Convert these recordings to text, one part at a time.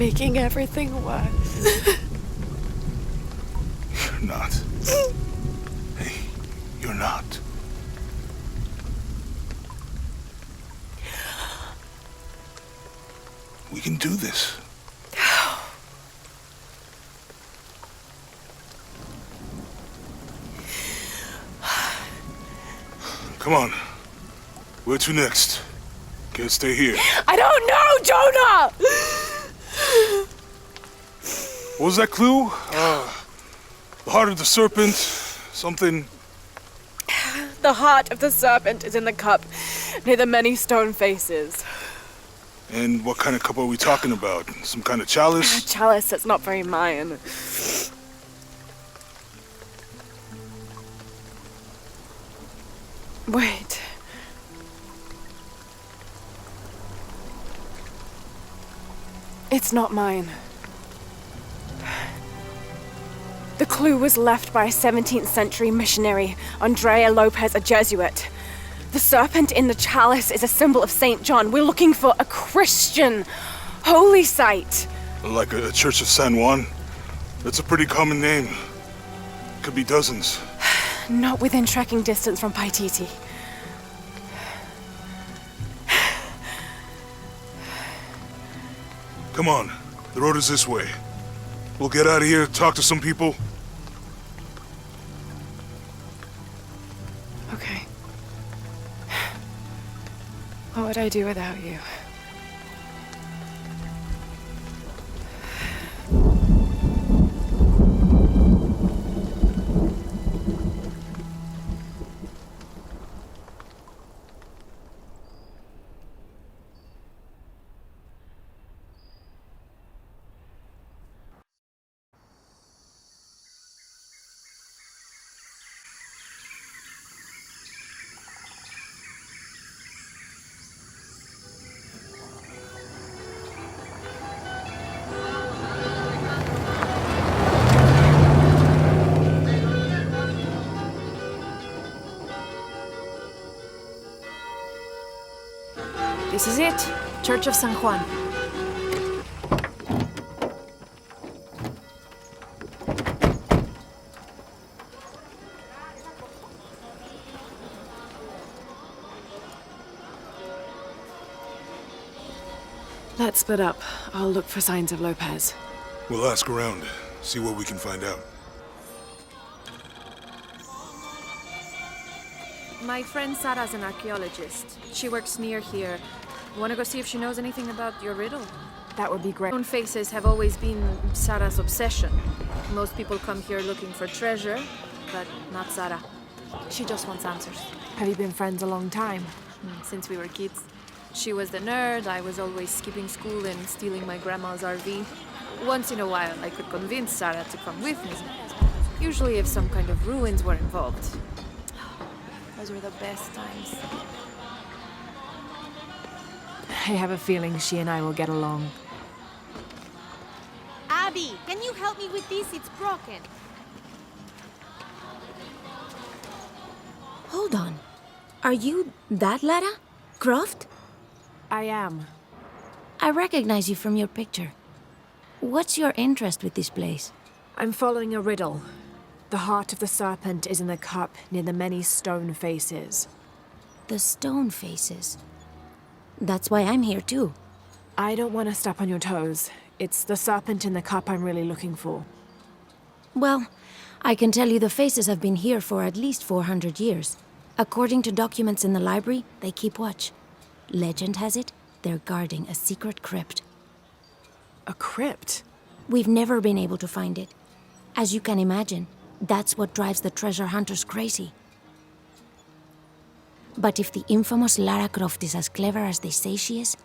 making everything worse. You're not. Hey, you're not. We can do this. Come on. Where to next? Can't stay here. I don't know, Jonah! What was that clue? The heart of the serpent, something... The heart of the serpent is in the cup, near the many stone faces. And what kind of cup are we talking about? Some kind of chalice? A chalice that's not very mine. Wait. It's not mine. The clue was left by a 17th century missionary, Andrea Lopez, a Jesuit. The serpent in the chalice is a symbol of St. John. We're looking for a Christian holy site. Like a Church of San Juan? That's a pretty common name. Could be dozens. Not within trekking distance from Paititi. Come on, the road is this way. We'll get out of here, talk to some people. Okay. What would I do without you? This is it. Church of San Juan. Let's split up. I'll look for signs of Lopez. We'll ask around, see what we can find out. My friend Sarah's an archaeologist. She works near here. Want to go see if she knows anything about your riddle? That would be great. Stone faces have always been Sarah's obsession. Most people come here looking for treasure, but not Sarah. She just wants answers. Have you been friends a long time? Since we were kids. She was the nerd, I was always skipping school and stealing my grandma's RV. Once in a while, I could convince Sarah to come with me. Usually if some kind of ruins were involved. Those were the best times. I have a feeling she and I will get along. Abby, can you help me with this? It's broken. Hold on. Are you that Lara? Croft? I am. I recognize you from your picture. What's your interest with this place? I'm following a riddle. The heart of the serpent is in the cup near the many stone faces. The stone faces. That's why I'm here too. I don't want to step on your toes. It's the serpent in the cup I'm really looking for. Well, I can tell you the faces have been here for at least 400 years. According to documents in the library, they keep watch. Legend has it, they're guarding a secret crypt. A crypt? We've never been able to find it. As you can imagine, that's what drives the treasure hunters crazy. But if the infamous Lara Croft is as clever as they say she is,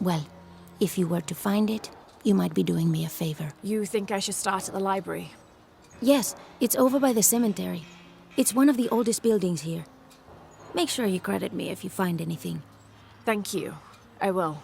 well, if you were to find it, you might be doing me a favor. You think I should start at the library? Yes, it's over by the cemetery. It's one of the oldest buildings here. Make sure you credit me if you find anything. Thank you. I will.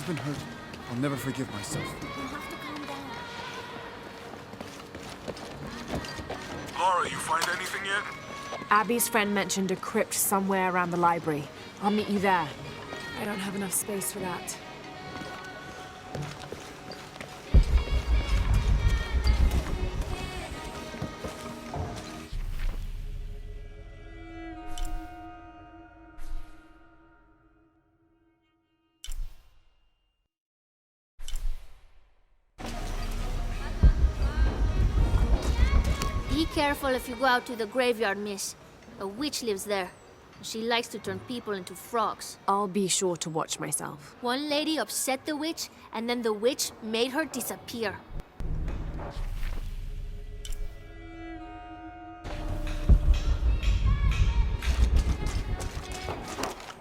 been hurt. I'll never forgive myself. Laura, you find anything yet? Abby's friend mentioned a crypt somewhere around the library. I'll meet you there. I don't have enough space for that. Be careful if you go out to the graveyard, miss. A witch lives there. She likes to turn people into frogs. I'll be sure to watch myself. One lady upset the witch, and then the witch made her disappear.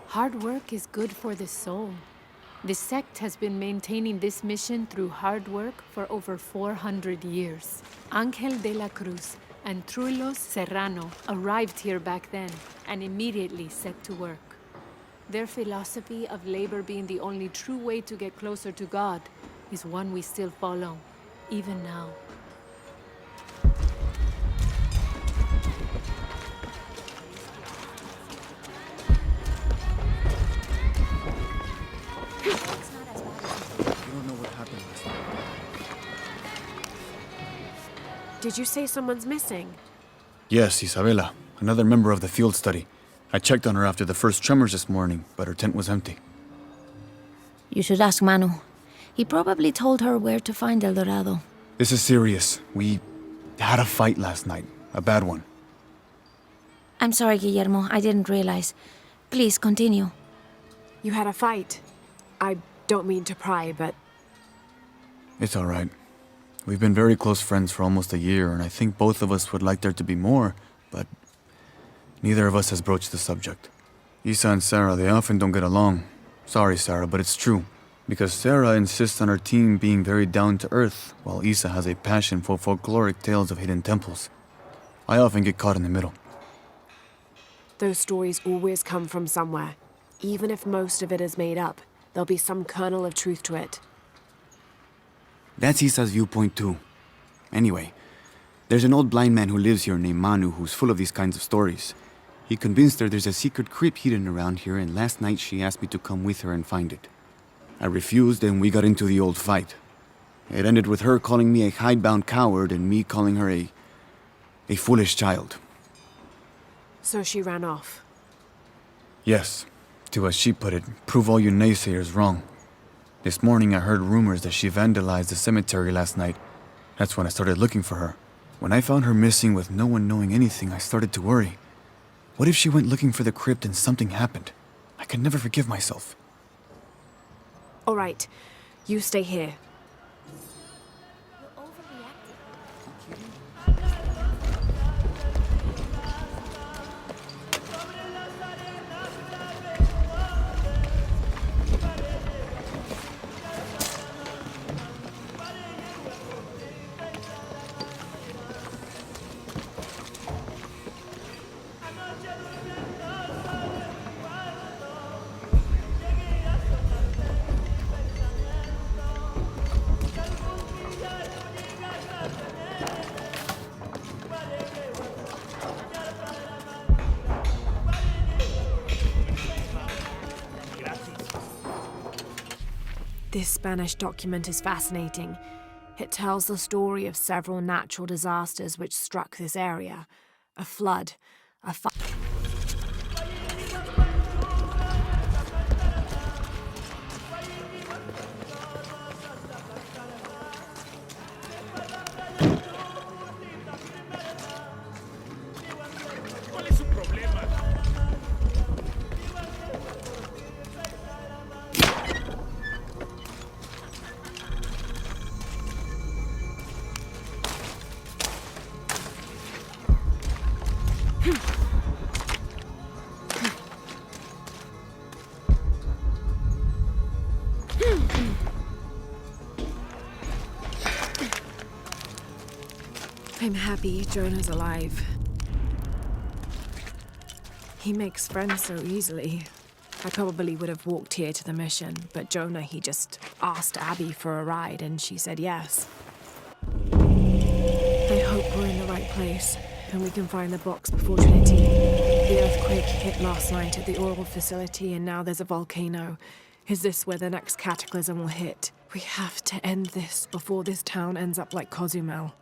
Hard work is good for the soul. The sect has been maintaining this mission through hard work for over 400 years. Ángel de la Cruz and Truilos Serrano arrived here back then and immediately set to work. Their philosophy of labor being the only true way to get closer to God is one we still follow, even now. You don't know what happened last night. Did you say someone's missing? Yes, Isabela, another member of the field study. I checked on her after the first tremors this morning, but her tent was empty. You should ask Manu. He probably told her where to find El Dorado. This is serious. We had a fight last night. A bad one. I'm sorry, Guillermo. I didn't realize. Please, continue. You had a fight. I don't mean to pry, but It's all right. We've been very close friends for almost a year, and I think both of us would like there to be more, but neither of us has broached the subject. Isa and Sarah, they often don't get along. Sorry, Sarah, but it's true. Because Sarah insists on her team being very down-to-earth, while Isa has a passion for folkloric tales of hidden temples. I often get caught in the middle. those stories always come from somewhere. Even if most of it is made up, there'll be some kernel of truth to it. That's Isa's viewpoint too. Anyway, there's an old blind man who lives here named Manu who's full of these kinds of stories. He convinced her there's a secret crypt hidden around here, and last night she asked me to come with her and find it. I refused, and we got into the old fight. It ended with her calling me a hidebound coward and me calling her a foolish child. So she ran off. Yes, to as she put it, prove all you naysayers wrong. This morning I heard rumors that she vandalized the cemetery last night. That's when I started looking for her. When I found her missing with no one knowing anything, I started to worry. What if she went looking for the crypt and something happened? I could never forgive myself. All right, you stay here. This Spanish document is fascinating. It tells the story of several natural disasters which struck this area. A flood, a fire. I'm happy Jonah's alive. He makes friends so easily. I probably would have walked here to the mission, but Jonah, he just asked Abby for a ride and she said yes. I hope we're in the right place and we can find the box before Trinity. The earthquake hit last night at the oil facility and now there's a volcano. Is this where the next cataclysm will hit? We have to end this before this town ends up like Cozumel.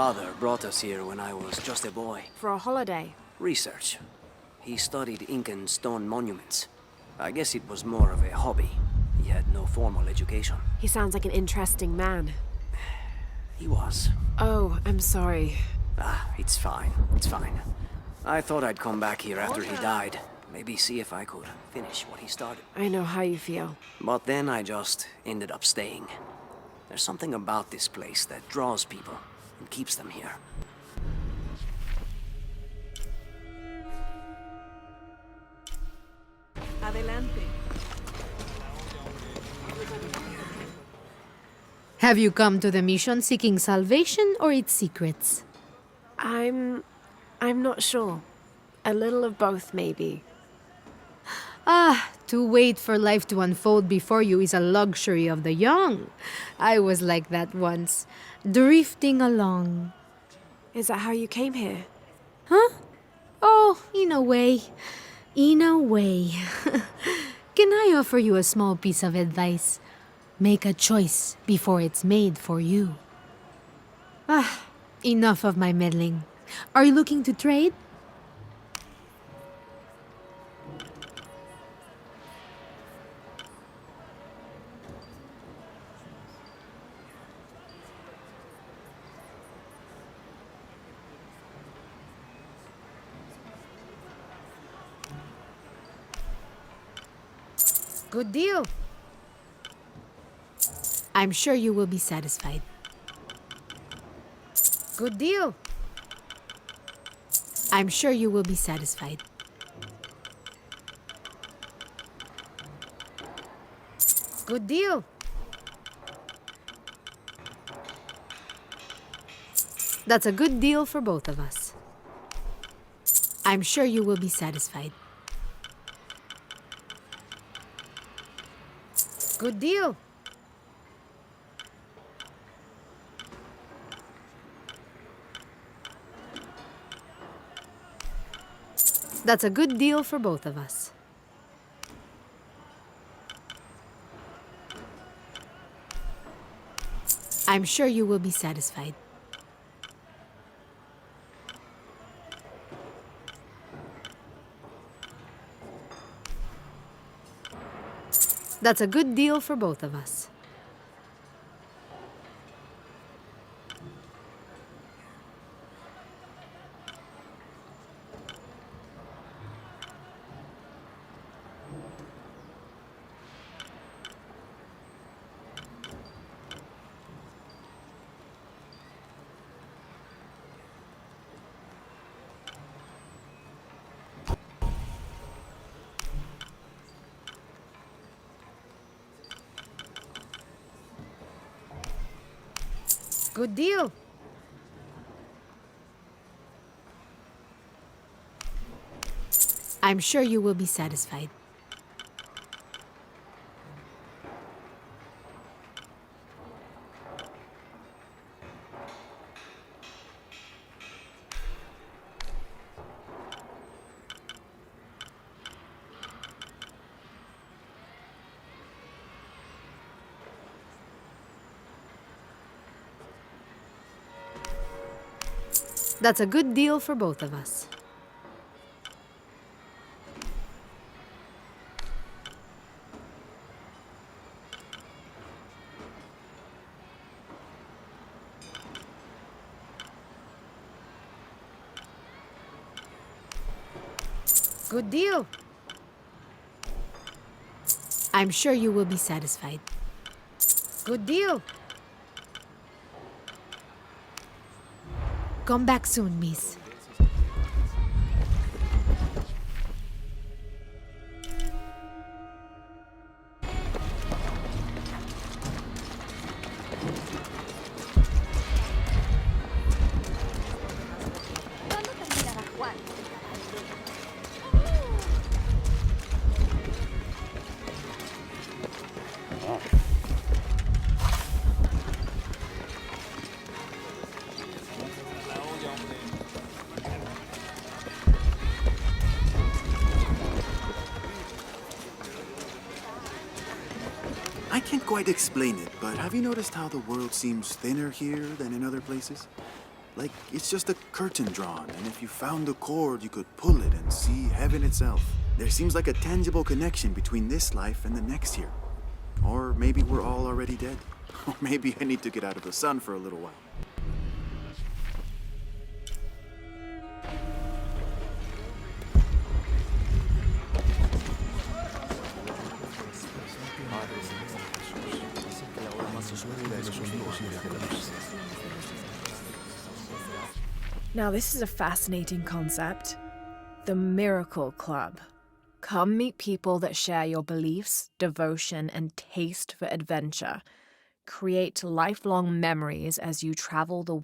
father brought us here when I was just a boy. For a holiday. Research. He studied Incan stone monuments. I guess it was more of a hobby. He had no formal education. He sounds like an interesting man. He was. Oh, I'm sorry. It's fine. It's fine. I thought I'd come back here after he died. Maybe see if I could finish what he started. I know how you feel. But then I just ended up staying. There's something about this place that draws people and keeps them here. Adelante. Have you come to the mission seeking salvation or its secrets? I'm not sure. A little of both, maybe. To wait for life to unfold before you is a luxury of the young. I was like that once, drifting along. Is that how you came here? Huh? Oh, in a way. In a way. Can I offer you a small piece of advice? Make a choice before it's made for you. Enough of my meddling. Are you looking to trade? Good deal. I'm sure you will be satisfied. Good deal. I'm sure you will be satisfied. Good deal. That's a good deal for both of us. I'm sure you will be satisfied. Good deal. That's a good deal for both of us. I'm sure you will be satisfied. That's a good deal for both of us. Good deal. I'm sure you will be satisfied. That's a good deal for both of us. Good deal. I'm sure you will be satisfied. Good deal. Come back soon, miss. I can't quite explain it, but have you noticed how the world seems thinner here than in other places? Like it's just a curtain drawn, and if you found the cord, you could pull it and see heaven itself. There seems like a tangible connection between this life and the next here. Or maybe we're all already dead. Or maybe I need to get out of the sun for a little while. Now, this is a fascinating concept. The Miracle Club. Come meet people that share your beliefs, devotion, and taste for adventure. Create lifelong memories as you travel the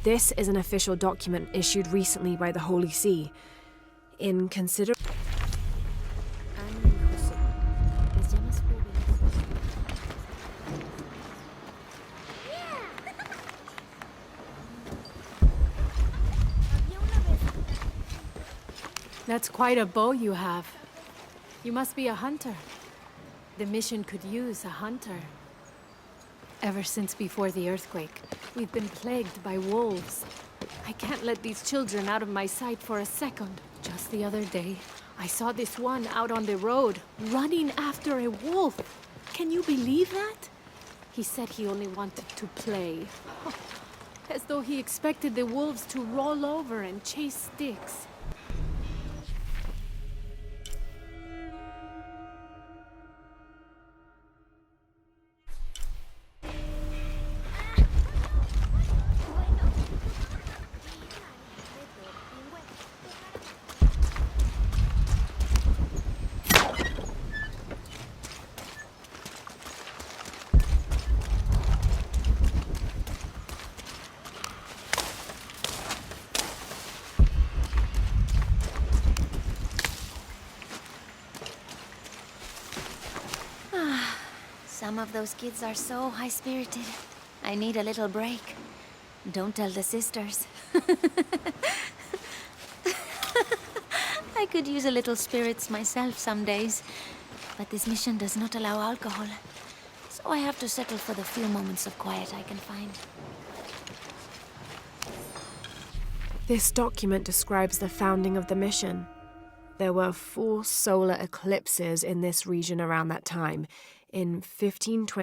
This is an official document issued recently by the Holy See. In consider... That's quite a bow you have. You must be a hunter. The mission could use a hunter. Ever since before the earthquake, we've been plagued by wolves. I can't let these children out of my sight for a second. Just the other day, I saw this one out on the road, running after a wolf. Can you believe that? He said he only wanted to play. As though he expected the wolves to roll over and chase sticks. Some of those kids are so high-spirited. I need a little break. Don't tell the sisters. I could use a little spirits myself some days, but this mission does not allow alcohol, so I have to settle for the few moments of quiet I can find. This document describes the founding of the mission. There were 4 solar eclipses in this region around that time. In 1520...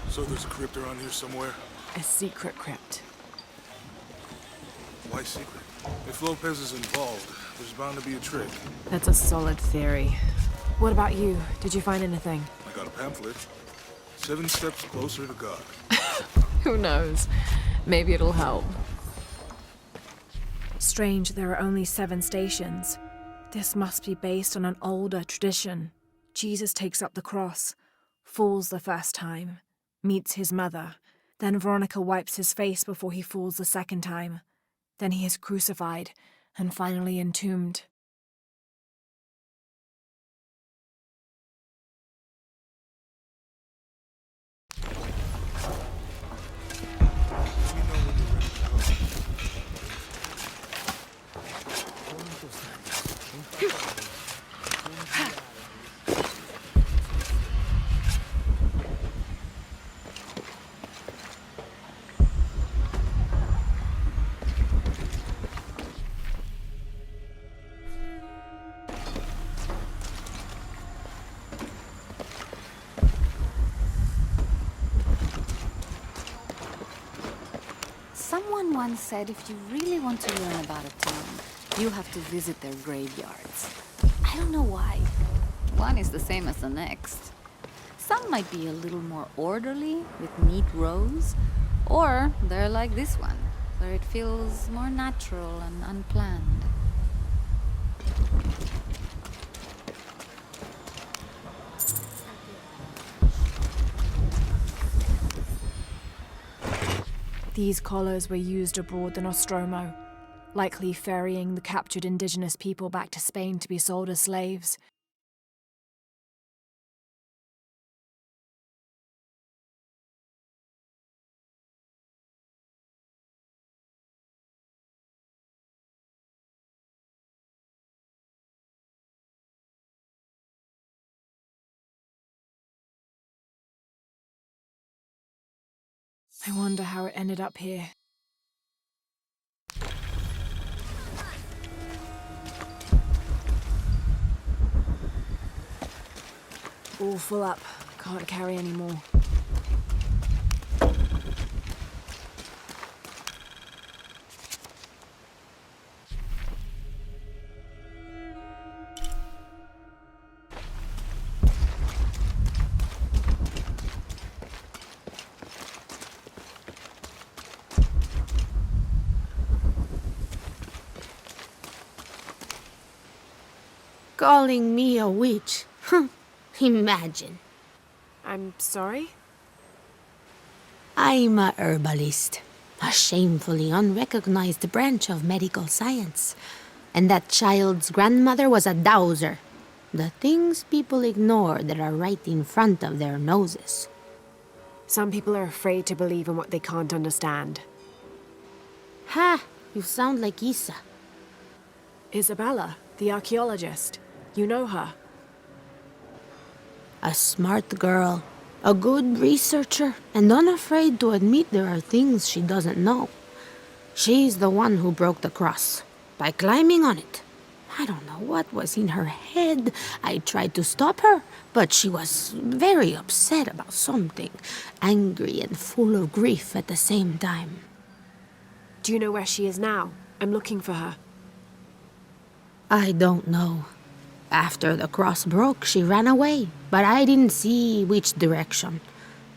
So there's a crypt around here somewhere? A secret crypt. Why secret? If Lopez is involved, there's bound to be a trick. That's a solid theory. What about you? Did you find anything? I got a pamphlet. 7 steps closer to God. Who knows? Maybe it'll help. Strange, there are only 7 stations. This must be based on an older tradition. Jesus takes up the cross, falls the first time, meets his mother. Then Veronica wipes his face before he falls the second time. Then he is crucified and finally entombed. Someone once said if you really want to learn about a town, you have to visit their graveyards. I don't know why. One is the same as the next. Some might be a little more orderly, with neat rows, or they're like this one, where it feels more natural and unplanned. These collars were used abroad the Nostromo, likely ferrying the captured indigenous people back to Spain to be sold as slaves. I wonder how it ended up here. All full up. Can't carry any more. Calling me a witch? Imagine. I'm sorry? I'm a herbalist, a shamefully unrecognized branch of medical science. And that child's grandmother was a dowser. The things people ignore that are right in front of their noses. Some people are afraid to believe in what they can't understand. Ha! You sound like Isa. Isabella, the archaeologist. You know her. A smart girl, a good researcher, and unafraid to admit there are things she doesn't know. She's the one who broke the cross, by climbing on it. I don't know what was in her head. I tried to stop her, but she was very upset about something, angry and full of grief at the same time. Do you know where she is now? I'm looking for her. I don't know. After the cross broke, she ran away, but I didn't see which direction.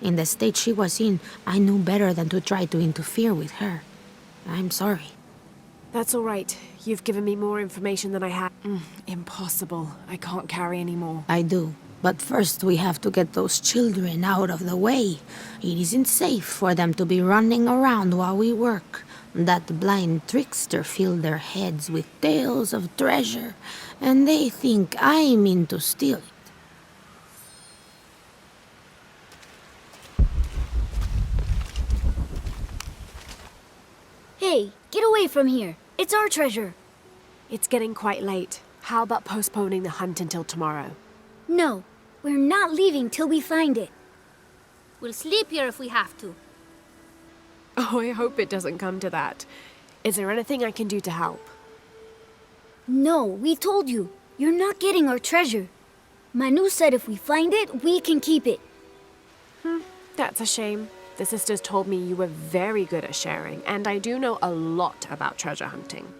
In the state she was in, I knew better than to try to interfere with her. I'm sorry. That's all right. You've given me more information than I had. Impossible. I can't carry any more. I do. But first we have to get those children out of the way. It isn't safe for them to be running around while we work. That blind trickster filled their heads with tales of treasure, and they think I mean to steal it. Hey, get away from here. It's our treasure. It's getting quite late. How about postponing the hunt until tomorrow? No, we're not leaving till we find it. We'll sleep here if we have to. Oh, I hope it doesn't come to that. Is there anything I can do to help? No, we told you. You're not getting our treasure. Manu said if we find it, we can keep it. That's a shame. The sisters told me you were very good at sharing, and I do know a lot about treasure hunting.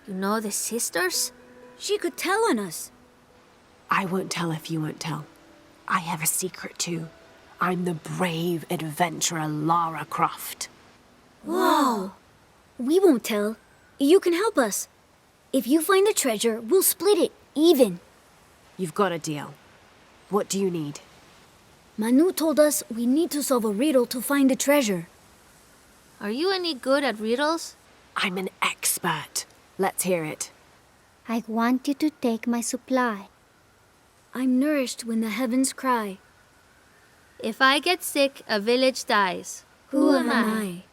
You know the sisters? She could tell on us. I won't tell if you won't tell. I have a secret too. I'm the brave adventurer Lara Croft. Whoa! We won't tell. You can help us. If you find the treasure, we'll split it, even. You've got a deal. What do you need? Manu told us we need to solve a riddle to find the treasure. Are you any good at riddles? I'm an expert. Let's hear it. I want you to take my supply. I'm nourished when the heavens cry. If I get sick, a village dies. Who am I?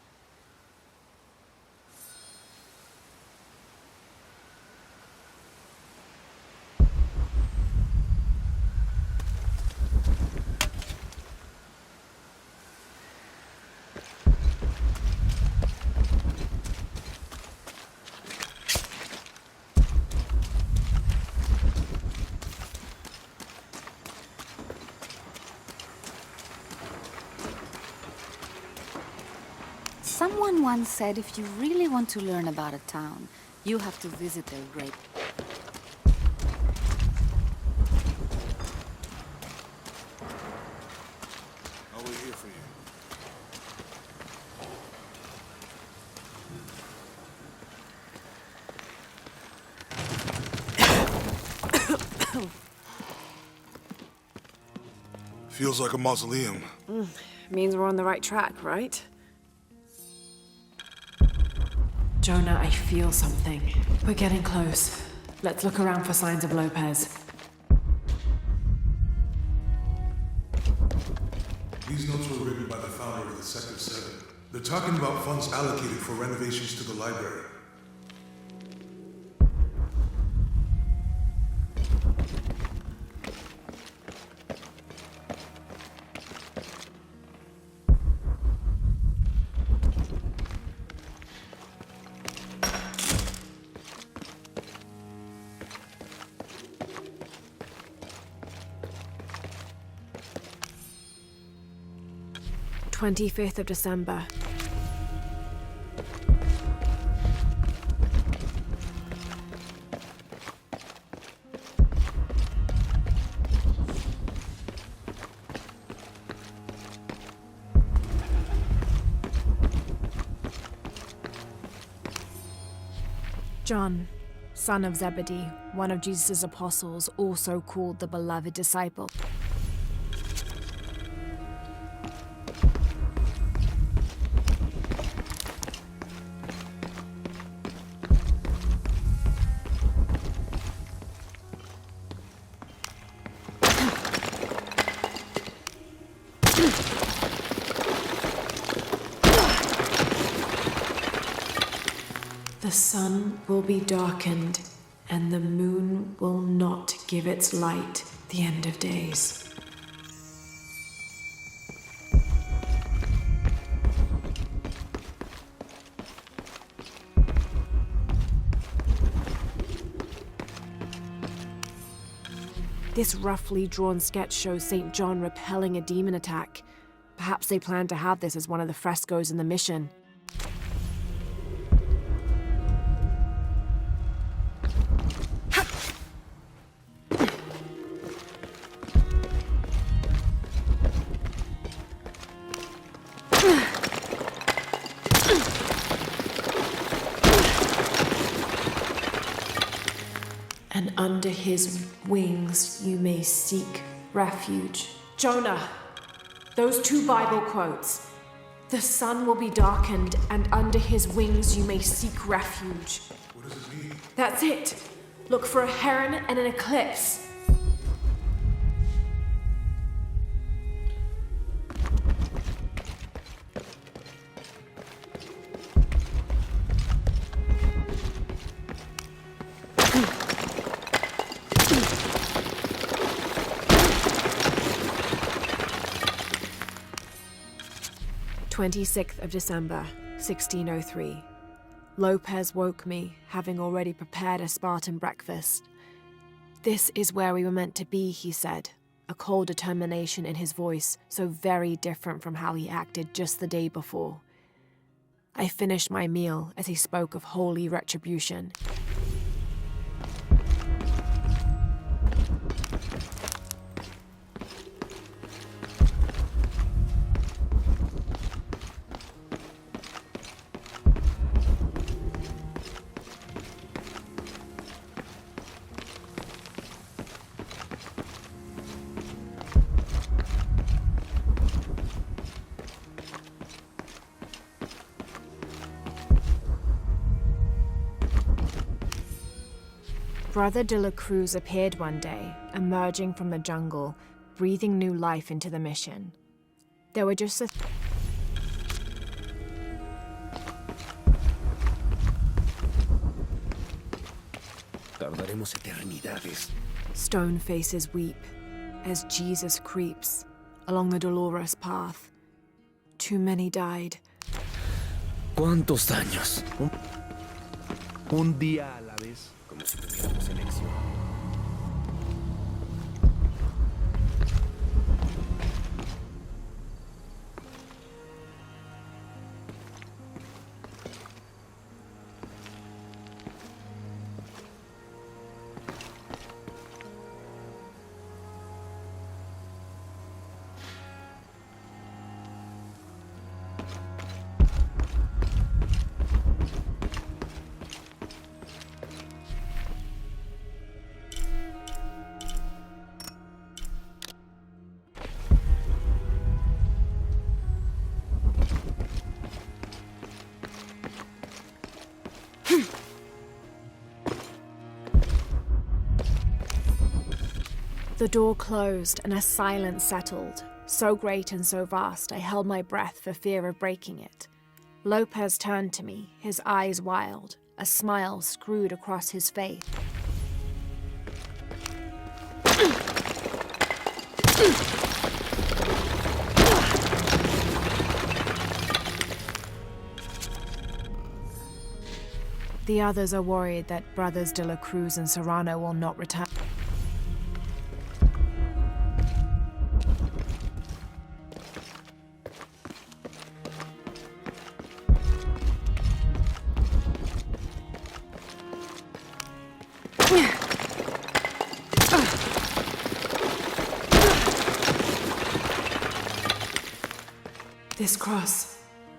Someone once said if you really want to learn about a town, you have to visit their grave. I'll wait here for you. Feels like a mausoleum. Means we're on the right track, right? Jonah, I feel something. We're getting close. Let's look around for signs of Lopez. These notes were written by the founder of the Sector 7. They're talking about funds allocated for renovations to the library. "25th of December. John, son of Zebedee, one of Jesus' apostles, also called the beloved disciple. The sun will be darkened, and the moon will not give its light the end of days. This roughly drawn sketch shows St. John repelling a demon attack. Perhaps they plan to have this as one of the frescoes in the mission. And under his wings you may seek refuge. Jonah, those two Bible quotes. The sun will be darkened, and under his wings you may seek refuge. What does it mean? That's it. Look for a heron and an eclipse. "26th of December, 1603. Lopez woke me, having already prepared a Spartan breakfast. This is where we were meant to be, he said, a cold determination in his voice, so very different from how he acted just the day before. I finished my meal as he spoke of holy retribution. Brother de la Cruz appeared one day, emerging from the jungle, breathing new life into the mission. There were just Tardaremos eternidades. Stone faces weep as Jesus creeps along the dolorous path. Too many died. ¿Cuántos años? Un día a la vez. Como si tuviéramos elección. The door closed and a silence settled, so great and so vast I held my breath for fear of breaking it. Lopez turned to me, his eyes wild, a smile screwed across his face. The others are worried that brothers De La Cruz and Serrano will not return. This cross,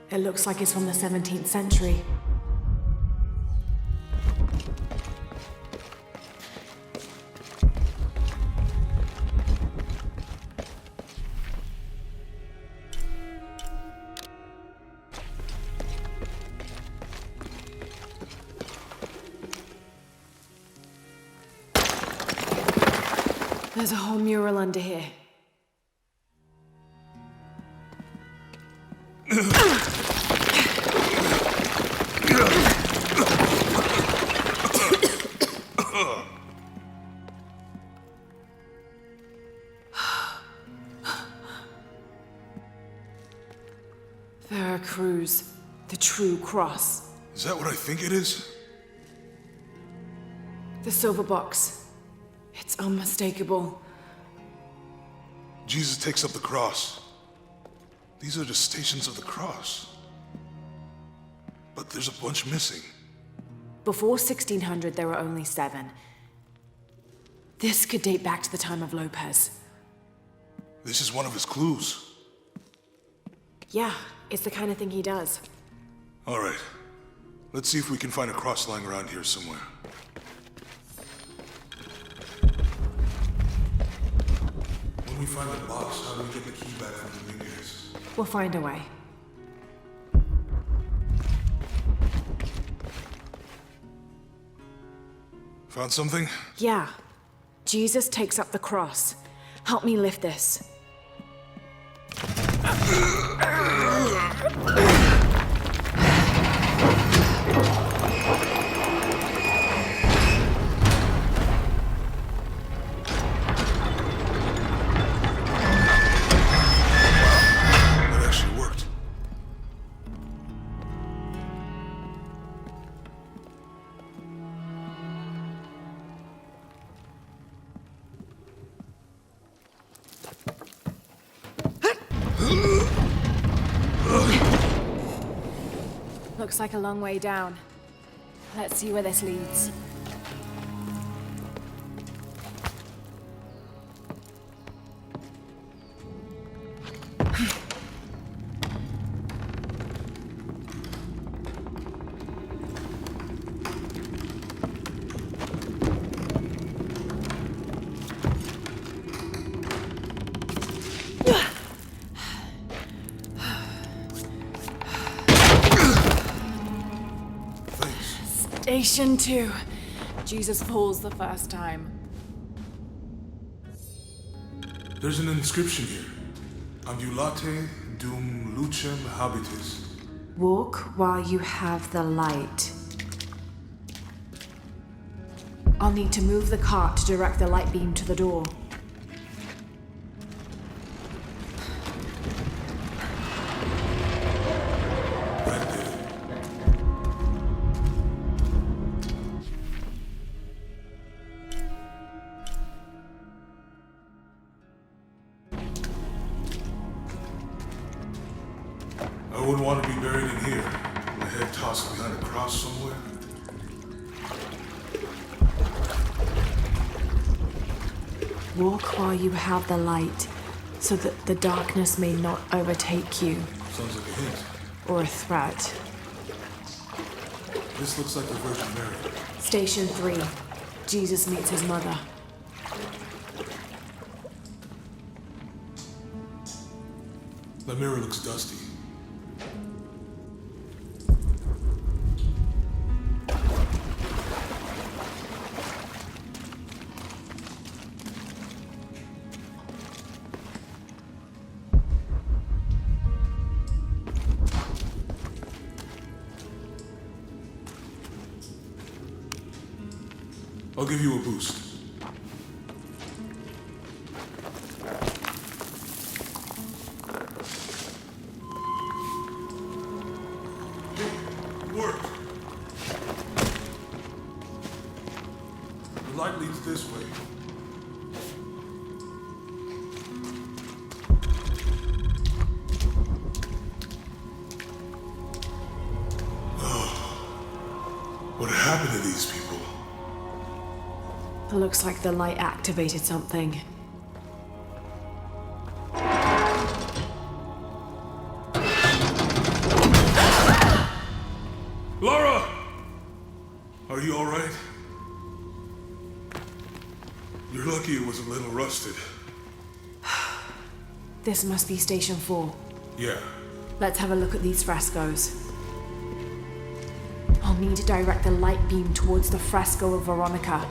it looks like it's from the 17th century. There's a whole mural under here. Veracruz, the true cross. Is that what I think it is? The silver box. It's unmistakable. Jesus takes up the cross. These are the stations of the cross. But there's a bunch missing. Before 1600, there were only 7. This could date back to the time of Lopez. This is one of his clues. Yeah, it's the kind of thing he does. All right. Let's see if we can find a cross lying around here somewhere. When we find the box, how do we get the key back from the Dominguez? We'll find a way. Found something? Yeah. Jesus takes up the cross. Help me lift this. That actually worked. Looks like a long way down. Let's see where this leads. Station 2. Jesus falls the first time. There's an inscription here. Ambulate dum lucem habitis. Walk while you have the light. I'll need to move the cart to direct the light beam to the door. I wouldn't want to be buried in here. My head tossed behind a cross somewhere. Walk while you have the light, so that the darkness may not overtake you. Sounds like a hint. Or a threat. This looks like the Virgin Mary. Station 3. Jesus meets his mother. The mirror looks dusty. I'll give you a boost. It worked. The light leads this way. What happened to these people? It looks like the light activated something. Laura! Are you alright? You're lucky it was a little rusted. This must be Station 4. Yeah. Let's have a look at these frescoes. I'll need to direct the light beam towards the fresco of Veronica.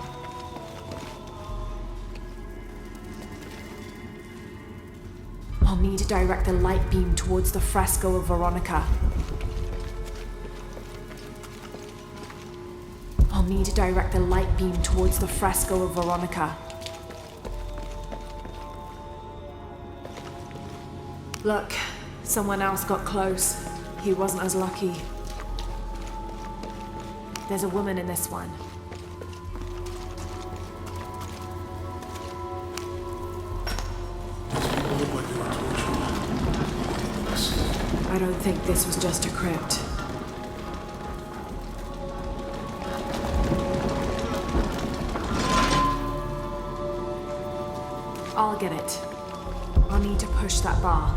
I'll need to direct the light beam towards the fresco of Veronica. I'll need to direct the light beam towards the fresco of Veronica. Look, someone else got close. He wasn't as lucky. There's a woman in this one. These people look like they were tortured. I don't think this was just a crypt. I'll get it. I'll need to push that bar.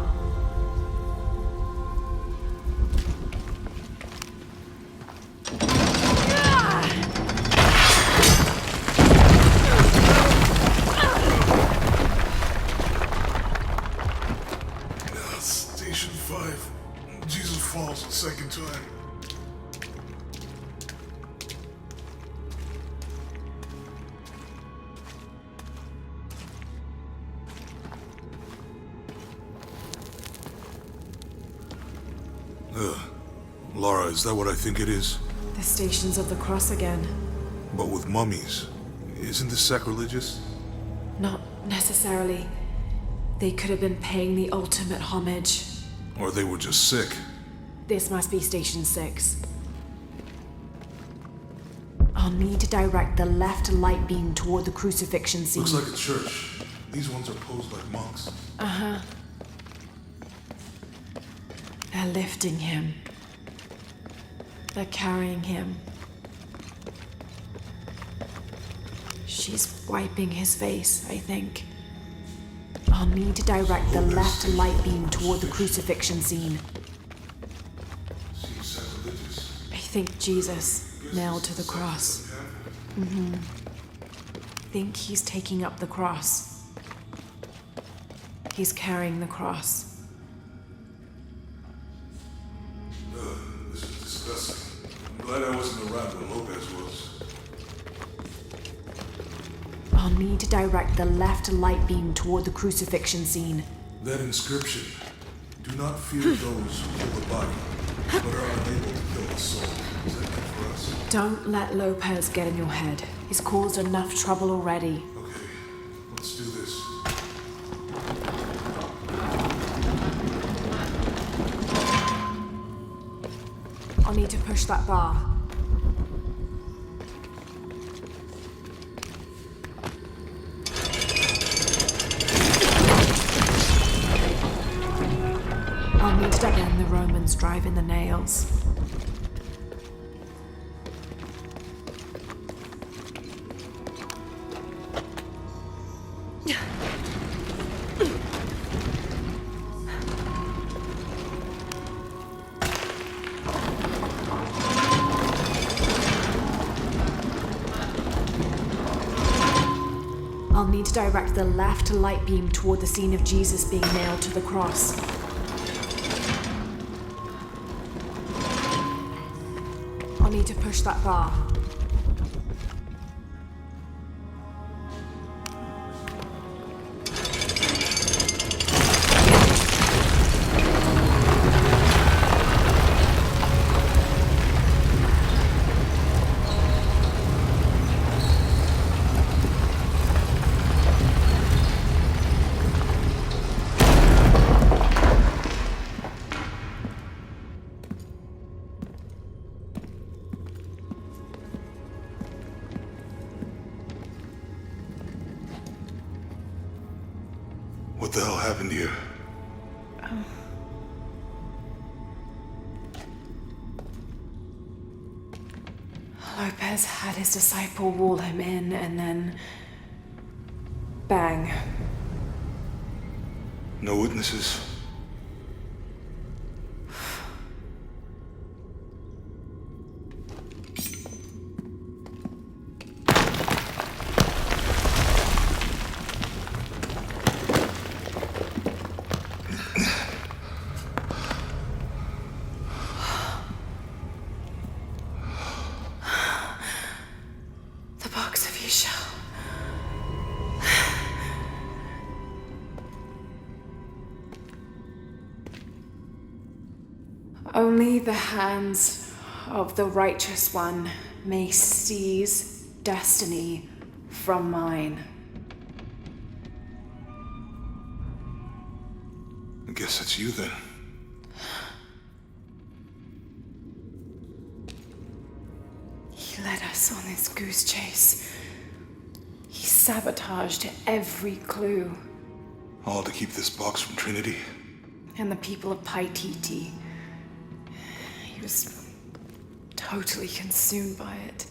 Station 5. Jesus falls the second time. Laura, is that what I think it is? The Stations of the Cross again. But with mummies. Isn't this sacrilegious? Not necessarily. They could have been paying the ultimate homage. Or they were just sick. This must be Station 6. I'll need to direct the left light beam toward the crucifixion scene. Looks like a church. These ones are posed like monks. Uh-huh. They're lifting him. They're carrying him. She's wiping his face, I think. I'll need to direct the left light beam toward the crucifixion scene. Seems sacrilegious. I think Jesus nailed to the cross. Mm-hmm. Think he's taking up the cross. He's carrying the cross. This is disgusting. I'm glad I wasn't around when Lopez was. I'll need to direct the left light beam toward the crucifixion scene. That inscription. Do not fear those who kill the body, but are unable to kill the soul. Is that meant for us? Don't let Lopez get in your head. He's caused enough trouble already. Okay, let's do this. I'll need to push that bar. I'll need to dig in the Romans driving the nails. I'll need to direct the left light beam toward the scene of Jesus being nailed to the cross. I'll need to push that bar. What the hell happened here? Lopez had his disciple wall him in, and then... bang. No witnesses? The box of Isha. Only the hands of the righteous one may seize destiny from mine. I guess it's you then. He led us on this goose chase. He sabotaged every clue. All to keep this box from Trinity. And the people of Paititi. He was totally consumed by it.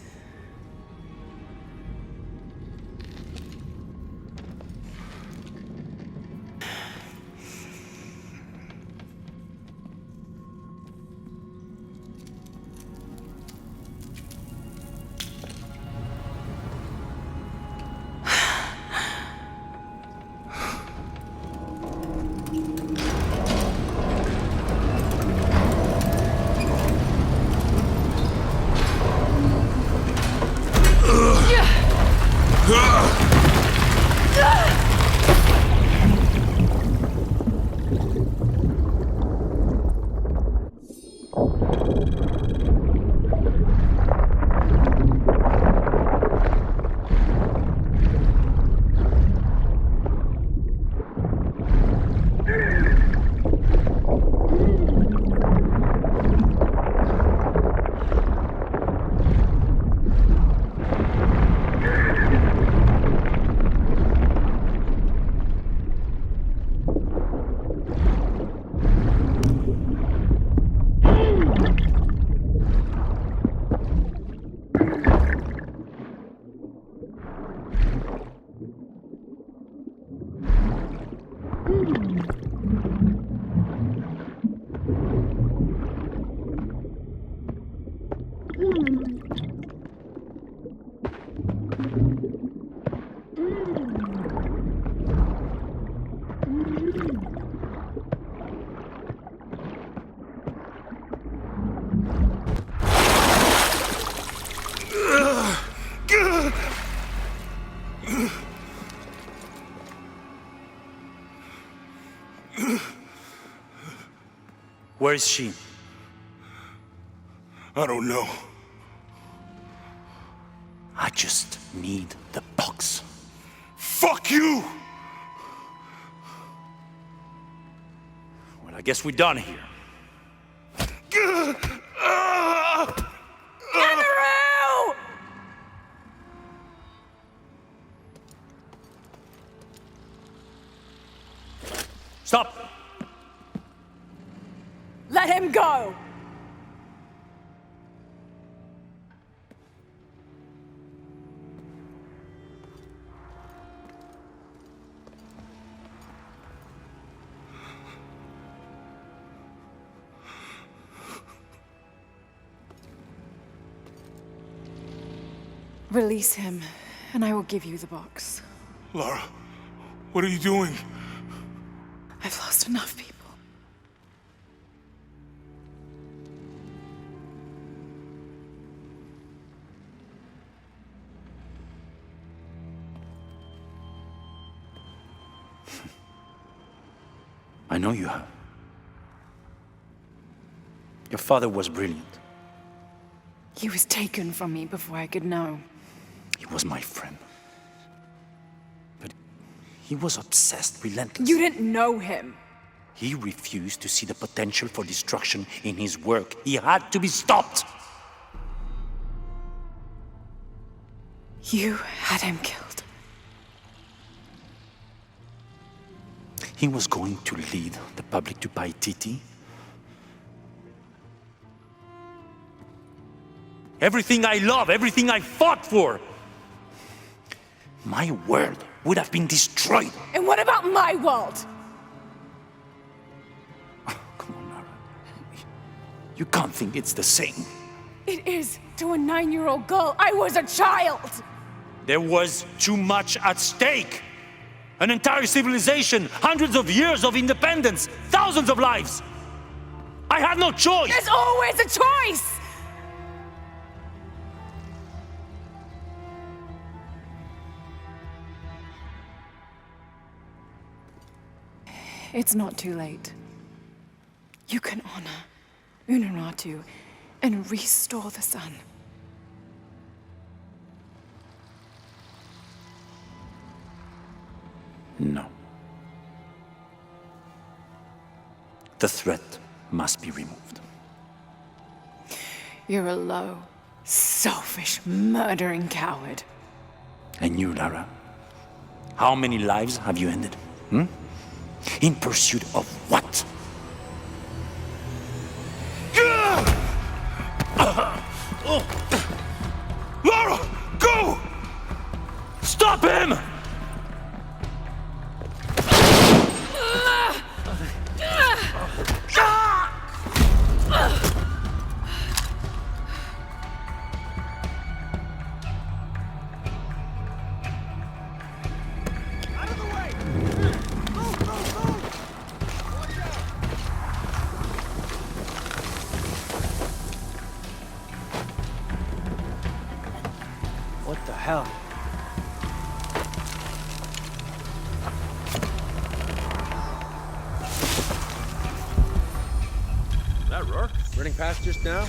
Where is she? I don't know. I just need the box. Fuck you! Well, I guess we're done here. Amaru! Stop! Let him go! Release him, and I will give you the box. Lara, what are you doing? I've lost enough people. I know you have. Your father was brilliant. He was taken from me before I could know. He was my friend. But he was obsessed, relentless. You didn't know him. He refused to see the potential for destruction in his work. He had to be stopped. You had him killed. he was going to lead the public to Paititi? Everything I love, everything I fought for. My world would have been destroyed. And what about my world? Come on, Nara. You can't think it's the same. It is to a 9-year-old girl. I was a child. There was too much at stake. An entire civilization, hundreds of years of independence, thousands of lives. I had no choice. There's always a choice. It's not too late. You can honor Unuratu and restore the sun. No. The threat must be removed. You're a low, selfish, murdering coward. And you, Lara? How many lives have you ended? Hmm? In pursuit of what? Lara! Go! Stop him! What the hell? Is that Rourke? Running past just now?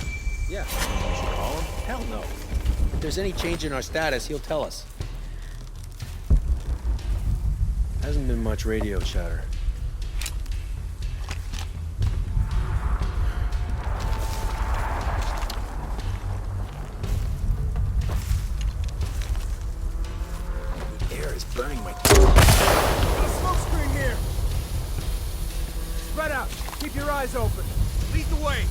Yeah. You should call him. Hell no. If there's any change in our status, he'll tell us. Hasn't been much radio chatter. The air is burning my... Got a smoke screen here! Spread out. Keep your eyes open. Lead the way.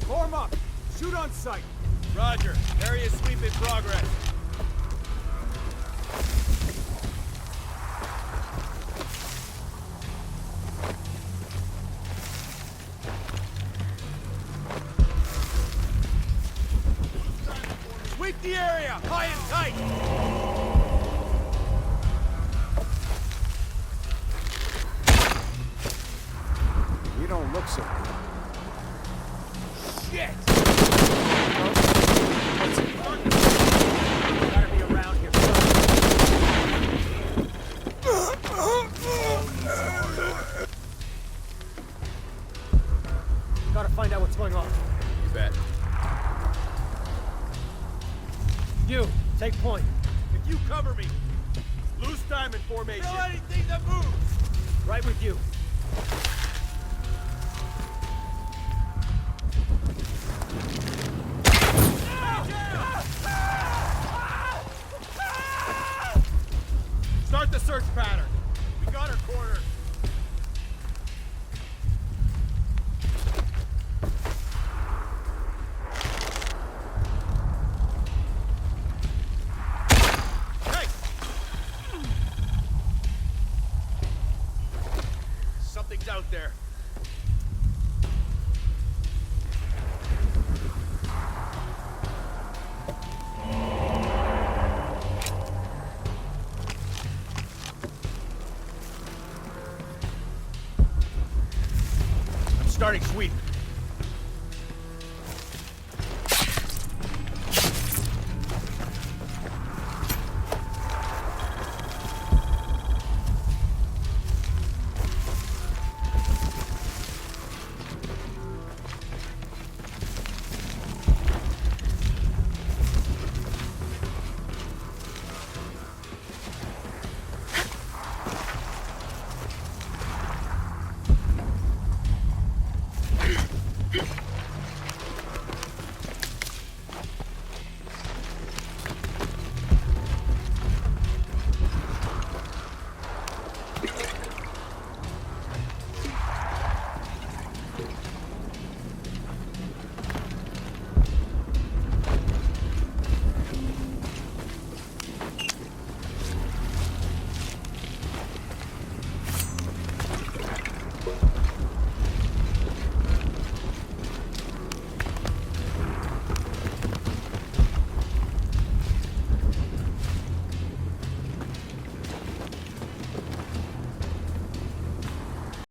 Form up. Shoot on sight. Roger. Area sweep in progress. Sweep the area, high and tight! You don't look so good. Shit! Gotta be around here. Gotta find out what's going on. You bet. You, take point. If you cover me, loose diamond formation. Kill anything that moves. Right with you. Start the search pattern. We got her cornered. Something's out there. I'm starting sweep.